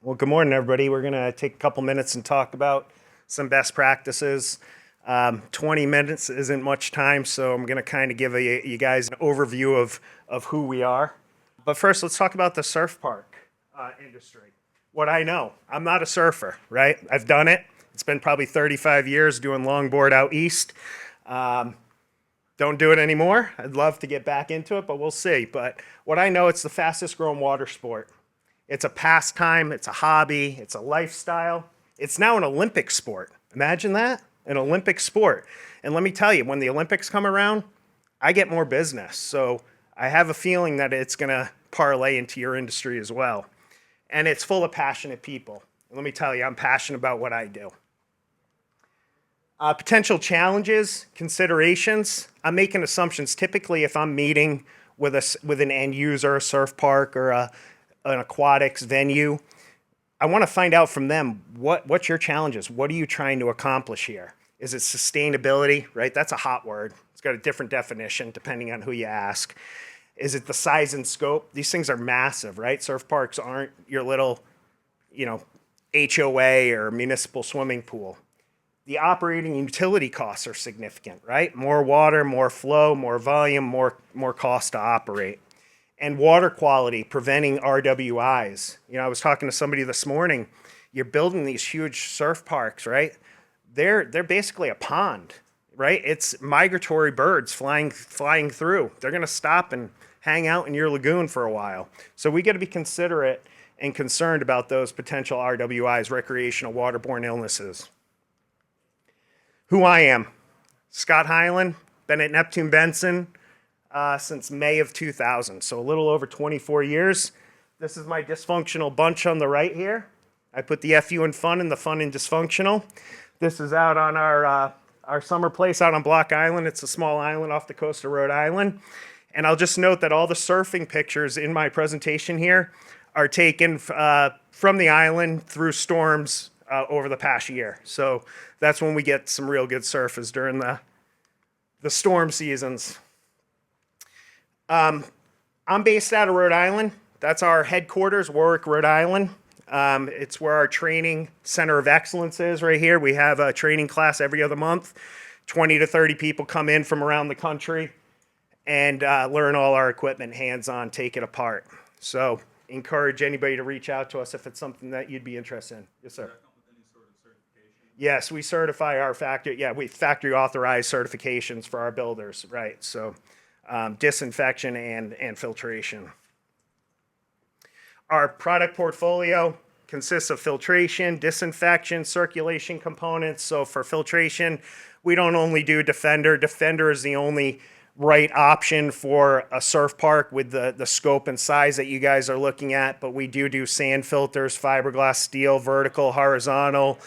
Well, good morning, everybody. We're going to take a couple minutes and talk about some best practices. 20 minutes isn't much time, so I'm going to kind of give you guys an overview of who we are. But first, let's talk about the surf park industry. What I know, I'm not a surfer, right? I've done it. It's been probably 35 years doing longboard out east. Don't do it anymore. I'd love to get back into it, but we'll see. But what I know, it's the fastest growing water sport. It's a pastime, it's a hobby, it's a lifestyle. It's now an Olympic sport. Imagine that, an Olympic sport. And let me tell you, when the Olympics come around, I get more business. So I have a feeling that it's gonna parlay into your industry as well. And it's full of passionate people. And let me tell you, I'm passionate about what I do. Potential challenges, considerations. I'm making assumptions. Typically, if I'm meeting with an end user, a surf park or an aquatics venue, I want to find out from them what's your challenges. What are you trying to accomplish here? Is it sustainability, right? That's a hot word. It's got a different definition depending on who you ask. Is it the size and scope? These things are massive, right? Surf parks aren't your little, HOA or municipal swimming pool. The operating utility costs are significant, right? More water, more flow, more volume, more cost to operate. And water quality, preventing RWIs. I was talking to somebody this morning. You're building these huge surf parks, right? They're basically a pond, right? It's migratory birds flying through. They're going to stop and hang out in your lagoon for a while. So we got to be considerate and concerned about those potential RWIs, recreational waterborne illnesses. Who I am, Scott Hyland, been at Neptune Benson since May of 2000, so a little over 24 years. This is my dysfunctional bunch on the right here. I put the FU in fun and the fun in dysfunctional. This is out on our summer place out on Block Island. It's a small island off the coast of Rhode Island. And I'll just note that all the surfing pictures in my presentation here are taken from the island through storms over the past year. So that's when we get some real good surf is during the storm seasons. I'm based out of Rhode Island. That's our headquarters, Warwick, Rhode Island. It's where our training center of excellence is right here. We have a training class every other month. 20 to 30 people come in from around the country and learn all our equipment hands-on, take it apart. So encourage anybody to reach out to us if it's something that you'd be interested in. Yes, sir. Yes, we certify our factory. Yeah, we factory authorized certifications for our builders, right? So disinfection and filtration. Our product portfolio consists of filtration, disinfection, circulation components. So for filtration, we don't only do Defender. Defender is the only right option for a surf park with the scope and size that you guys are looking at, but we do sand filters, fiberglass, steel, vertical, horizontal.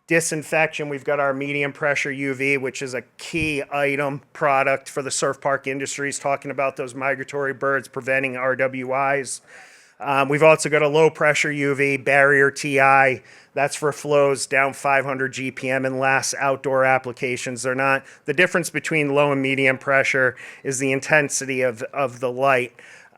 Disinfection, we've got our medium pressure UV, which is a key item product for the surf park industries, talking about those migratory birds, preventing RWIs. We've also got a low pressure UV, barrier TI. That's for flows down 500 GPM and less, outdoor applications. They're not, the difference between low and medium pressure is the intensity of the light.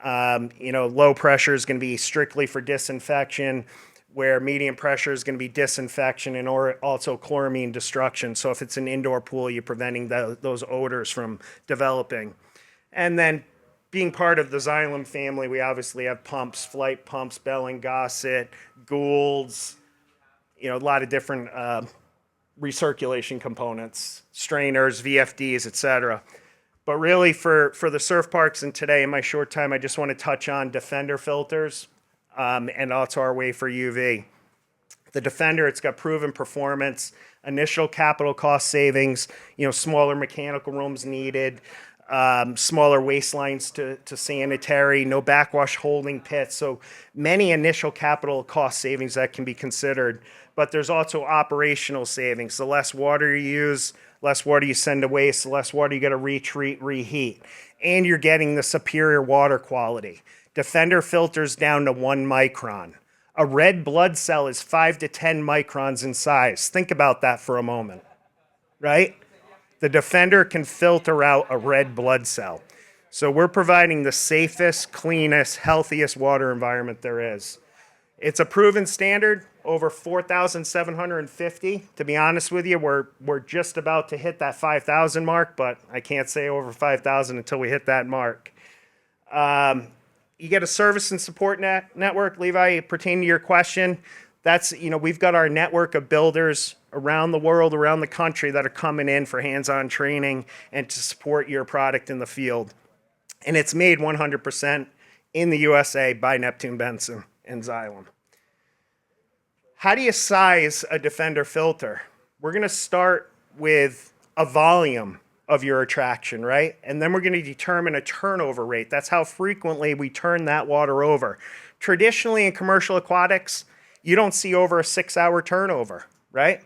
Low pressure is going to be strictly for disinfection, where medium pressure is going to be disinfection and also chloramine destruction. So if it's an indoor pool, you're preventing those odors from developing. And then being part of the Xylem family, we obviously have pumps, flight pumps, Bell and Gossett, Goulds, a lot of different recirculation components, strainers, VFDs, etc. But really for the surf parks, and today in my short time, I just want to touch on Defender filters. And also our Wafer UV. The Defender, it's got proven performance, initial capital cost savings, smaller mechanical rooms needed, smaller waistlines to sanitary, no backwash holding pits. So many initial capital cost savings that can be considered. But there's also operational savings. The less water you use, less water you send to waste, the less water you got to retreat, reheat. And you're getting the superior water quality. Defender filters down to 1 micron. A red blood cell is 5 to 10 microns in size. Think about that for a moment, right? The Defender can filter out a red blood cell. So we're providing the safest, cleanest, healthiest water environment there is. It's a proven standard, over 4,750. To be honest with you, we're just about to hit that 5,000 mark, but I can't say over 5,000 until we hit that mark. You get a service and support network, Levi, pertaining to your question. That's, we've got our network of builders around the world, around the country that are coming in for hands-on training and to support your product in the field. And it's made 100% in the USA by Neptune Benson and Xylem. How do you size a Defender filter? We're going to start with a volume of your attraction, right? And then we're going to determine a turnover rate. That's how frequently we turn that water over. Traditionally in commercial aquatics, you don't see over a 6-hour turnover, right?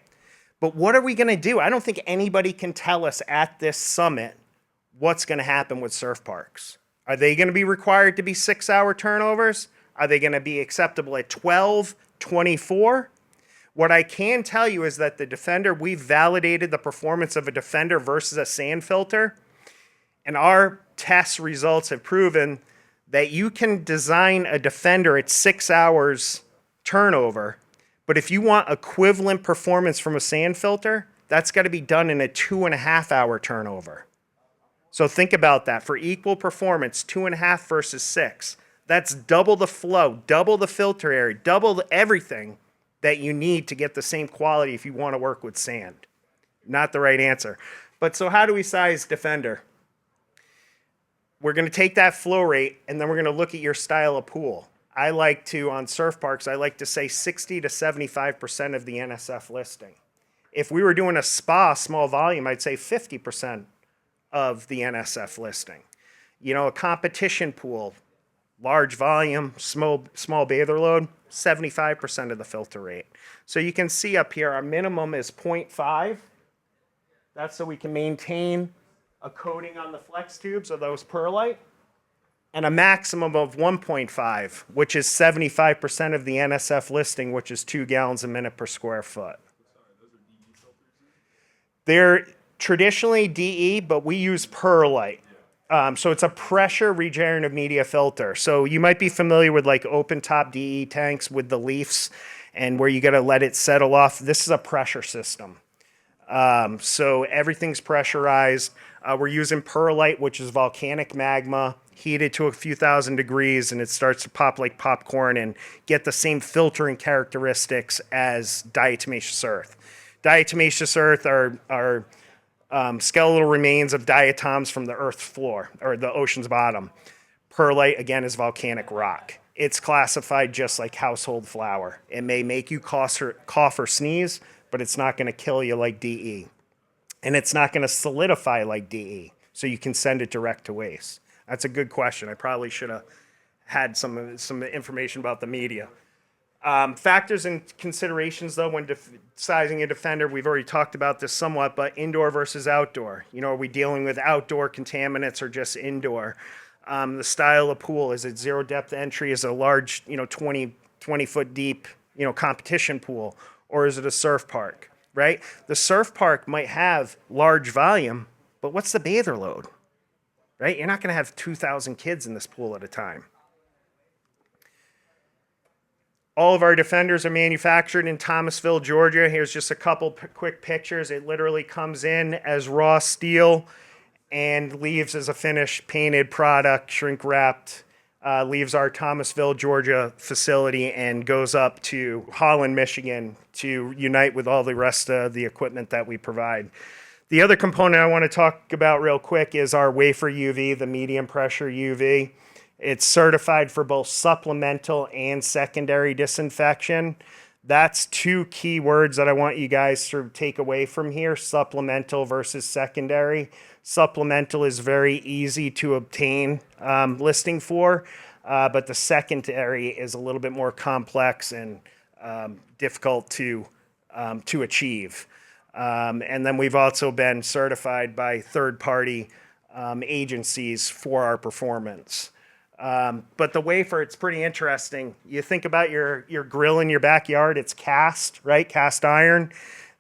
But what are we going to do? I don't think anybody can tell us at this summit what's going to happen with surf parks. Are they going to be required to be 6-hour turnovers? Are they going to be acceptable at 12, 24? What I can tell you is that the Defender, we've validated the performance of a Defender versus a sand filter, and our test results have proven that you can design a Defender at 6 hours turnover, but if you want equivalent performance from a sand filter, that's got to be done in a 2.5-hour turnover. So think about that. For equal performance, 2.5 versus 6. That's double the flow, double the filter area, double everything that you need to get the same quality if you want to work with sand. Not the right answer. But so how do we size Defender? We're going to take that flow rate, and then we're going to look at your style of pool. I like to, on surf parks, I like to say 60 to 75% of the NSF listing. If we were doing a spa, small volume, I'd say 50% of the NSF listing. A competition pool, large volume, small bather load, 75% of the filter rate. So you can see up here, our minimum is 0.5. That's so we can maintain a coating on the flex tubes of those perlite. And a maximum of 1.5, which is 75% of the NSF listing, which is 2 gallons a minute per square foot. They're traditionally DE, but we use perlite. So it's a pressure regenerative media filter. So you might be familiar with like open top DE tanks with the leafs and where you got to let it settle off. This is a pressure system. So everything's pressurized. We're using perlite, which is volcanic magma, heated to a few thousand degrees, and it starts to pop like popcorn and get the same filtering characteristics as diatomaceous earth. Diatomaceous earth are skeletal remains of diatoms from the earth's floor or the ocean's bottom. Perlite, again, is volcanic rock. It's classified just like household flour. It may make you cough or sneeze, but it's not going to kill you like DE. And it's not going to solidify like DE, so you can send it direct to waste. That's a good question. I probably should have had some information about the media. Factors and considerations, though, when sizing a Defender, we've already talked about this somewhat, but indoor versus outdoor. Are we dealing with outdoor contaminants or just indoor? The style of pool, is it zero depth entry? Is it a large, 20 foot deep, competition pool? Or is it a surf park, right? The surf park might have large volume, but what's the bather load, right? You're not going to have 2,000 kids in this pool at a time. All of our Defenders are manufactured in Thomasville, Georgia. Here's just a couple quick pictures. It literally comes in as raw steel and leaves as a finished painted product, shrink wrapped, leaves our Thomasville, Georgia facility and goes up to Holland, Michigan to unite with all the rest of the equipment that we provide. The other component I want to talk about real quick is our wafer UV, the medium pressure UV. It's certified for both supplemental and secondary disinfection. That's two key words that I want you guys to take away from here, supplemental versus secondary. Supplemental is very easy to obtain listing for, but the secondary is a little bit more complex and difficult to achieve. And then we've also been certified by third-party agencies for our performance. But the wafer, it's pretty interesting. You think about your grill in your backyard, it's cast, right? Cast iron.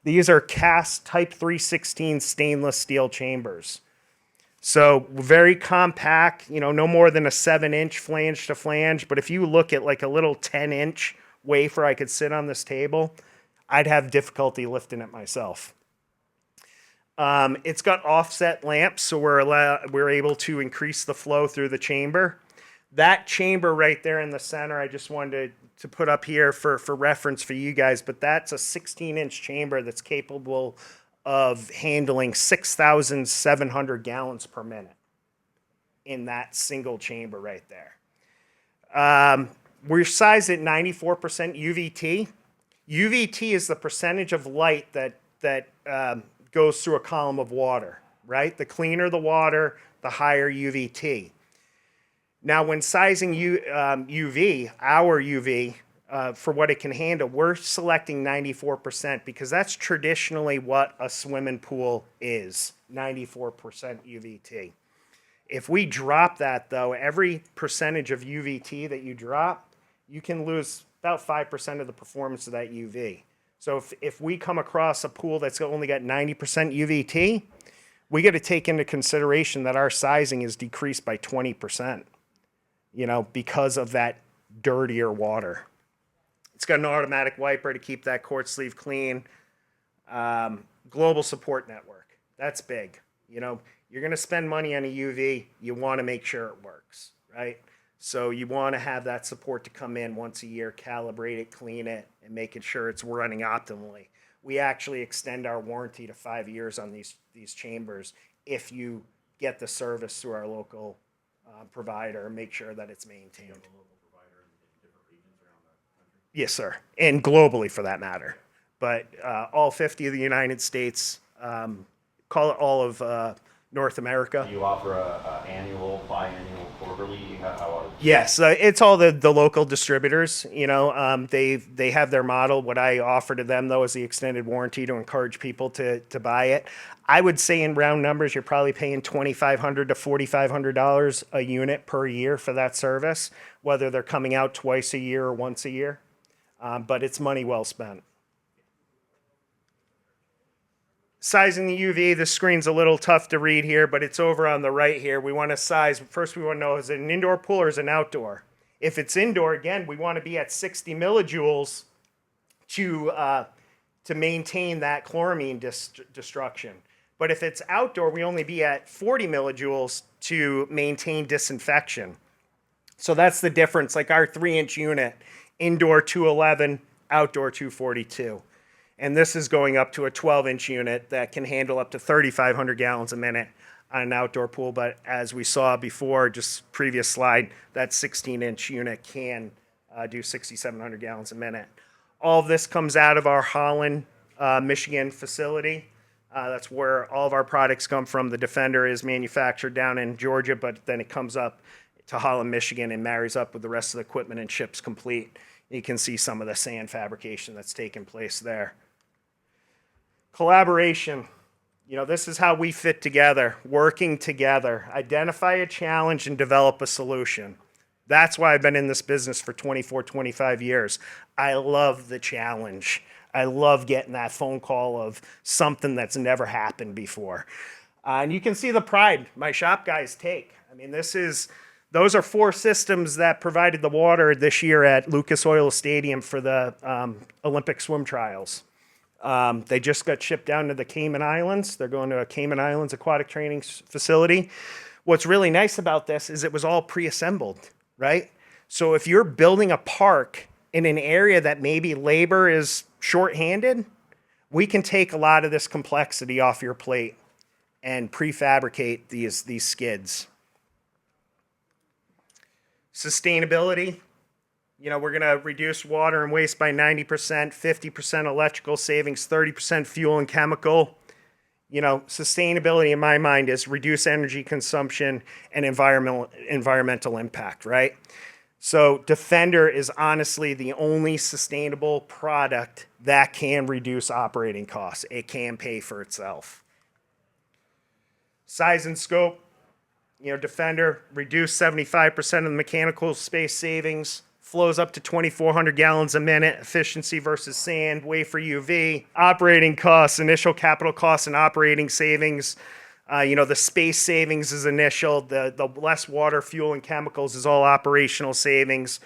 These are cast type 316 stainless steel chambers. So very compact, no more than a 7-inch flange to flange. But if you look at like a little 10-inch wafer I could sit on this table, I'd have difficulty lifting it myself. It's got offset lamps, so we're able to increase the flow through the chamber. That chamber right there in the center, I just wanted to put up here for reference for you guys, but that's a 16-inch chamber that's capable of handling 6,700 gallons per minute in that single chamber right there. We're sized at 94% UVT. UVT is the percentage of light that goes through a column of water, right? The cleaner the water, the higher UVT. Now, when sizing UV, our UV, for what it can handle, we're selecting 94% because that's traditionally what a swimming pool is, 94% UVT. If we drop that, though, every percentage of UVT that you drop, you can lose about 5% of the performance of that UV. So if we come across a pool that's only got 90% UVT, we got to take into consideration that our sizing is decreased by 20%, because of that dirtier water. It's got an automatic wiper to keep that quart sleeve clean. Global support network. That's big. You're going to spend money on a UV. You want to make sure it works, right? So you want to have that support to come in once a year, calibrate it, clean it, and making sure it's running optimally. We actually extend our warranty to 5 years on these chambers if you get the service through our local provider and make sure that it's maintained. You have a local provider in different regions around the country? Yes, sir, and globally for that matter. But all 50 of the United States, call it all of North America. Do you offer a annual, biannual, quarterly? Yes, it's all the local distributors. They have their model. What I offer to them, though, is the extended warranty to encourage people to buy it. I would say in round numbers, you're probably paying $2,500 to $4,500 a unit per year for that service, whether they're coming out twice a year or once a year. But it's money well spent. Sizing the UV, the screen's a little tough to read here, but it's over on the right here. We want to size, first we want to know, is it an indoor pool or is it an outdoor? If it's indoor, again, we want to be at 60 millijoules to maintain that chloramine destruction. But if it's outdoor, we only be at 40 millijoules to maintain disinfection. So that's the difference, like our 3-inch unit, indoor 211, outdoor 242. And this is going up to a 12-inch unit that can handle up to 3,500 gallons a minute on an outdoor pool. But as we saw before, just previous slide, that 16-inch unit can do 6,700 gallons a minute. All of this comes out of our Holland, Michigan facility. That's where all of our products come from. The Defender is manufactured down in Georgia, but then it comes up to Holland, Michigan, and marries up with the rest of the equipment and ships complete. You can see some of the sand fabrication that's taking place there. Collaboration. This is how we fit together, working together. Identify a challenge and develop a solution. That's why I've been in this business for 24, 25 years. I love the challenge. I love getting that phone call of something that's never happened before. And you can see the pride my shop guys take. I mean, those are 4 systems that provided the water this year at Lucas Oil Stadium for the Olympic swim trials. They just got shipped down to the Cayman Islands. They're going to a Cayman Islands aquatic training facility. What's really nice about this is it was all pre-assembled, right? So if you're building a park in an area that maybe labor is shorthanded, we can take a lot of this complexity off your plate and prefabricate these skids. Sustainability. We're going to reduce water and waste by 90%, 50% electrical savings, 30% fuel and chemical. Sustainability in my mind is reduce energy consumption and environmental impact, right? So Defender is honestly the only sustainable product that can reduce operating costs. It can pay for itself. Size and scope. Defender reduced 75% of the mechanical space savings. Flows up to 2,400 gallons a minute, efficiency versus sand, wafer UV, operating costs, initial capital costs and operating savings. The space savings is initial, the less water, fuel, and chemicals is all operational savings.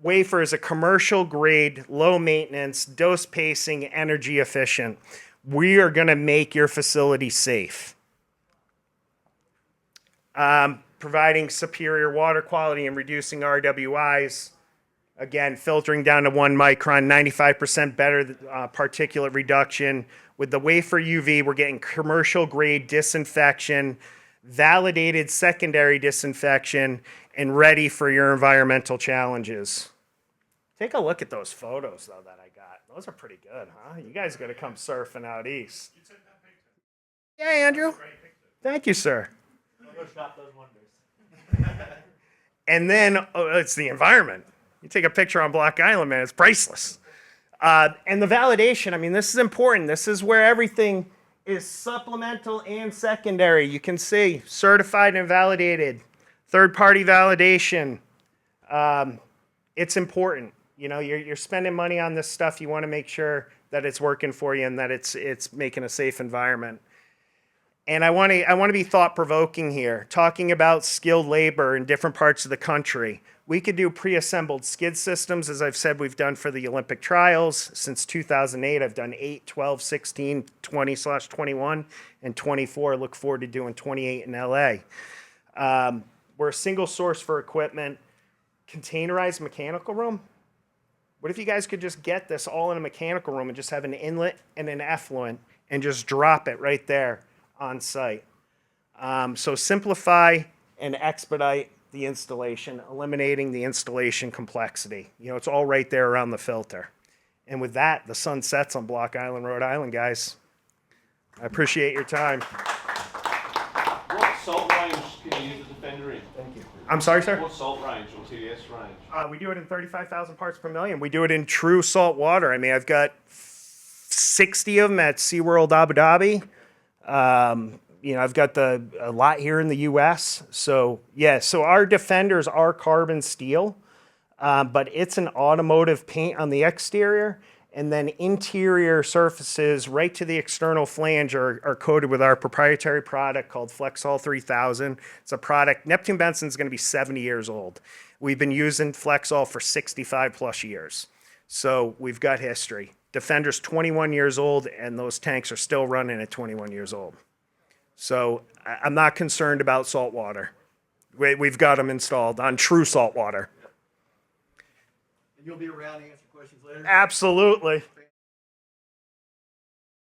wafer is a commercial grade, low maintenance, dose pacing, energy efficient. We are going to make your facility safe. Providing superior water quality and reducing RWIs. Again, filtering down to 1 micron, 95% better particulate reduction. With the wafer UV, we're getting commercial grade disinfection, validated secondary disinfection, and ready for your environmental challenges. Take a look at those photos, though, that I got. Those are pretty good, huh? You guys got to come surfing out east. Yeah, Andrew. Thank you, sir. Photoshop those wonders. And then it's the environment. You take a picture on Block Island, man, it's priceless. And the validation, I mean, this is important. This is where everything is supplemental and secondary. You can see certified and validated, third-party validation. It's important. You know, you're spending money on this stuff. You want to make sure that it's working for you and that it's making a safe environment. And I want to be thought-provoking here, talking about skilled labor in different parts of the country. We could do pre-assembled skid systems, as I've said we've done for the Olympic trials. Since 2008, I've done 8, 12, 16, 20/21, and 24. Look forward to doing 28 in LA. We're a single source for equipment. Containerized mechanical room. What if you guys could just get this all in a mechanical room and just have an inlet and an effluent and just drop it right there on site? So simplify and expedite the installation, eliminating the installation complexity. You know, it's all right there around the filter. And with that, the sun sets on Block Island, Rhode Island, guys. I appreciate your time. What salt range can you use the Defender in? Thank you. I'm sorry, sir? What salt range or TDS range? We do it in 35,000 parts per million. We do it in true salt water. I mean, I've got 60 of them at SeaWorld Abu Dhabi. You know, I've got a lot here in the U.S. So, yeah, so our Defenders are carbon steel, but it's an automotive paint on the exterior, and then interior surfaces right to the external flange are coated with our proprietary product called Flexol 3000. It's a product, Neptune Benson is going to be 70 years old. We've been using Flexol for 65 plus years. So we've got history. Defender's 21 years old, and those tanks are still running at 21 years old. So I'm not concerned about salt water. We've got them installed on true salt water. And you'll be around to answer questions later? Absolutely.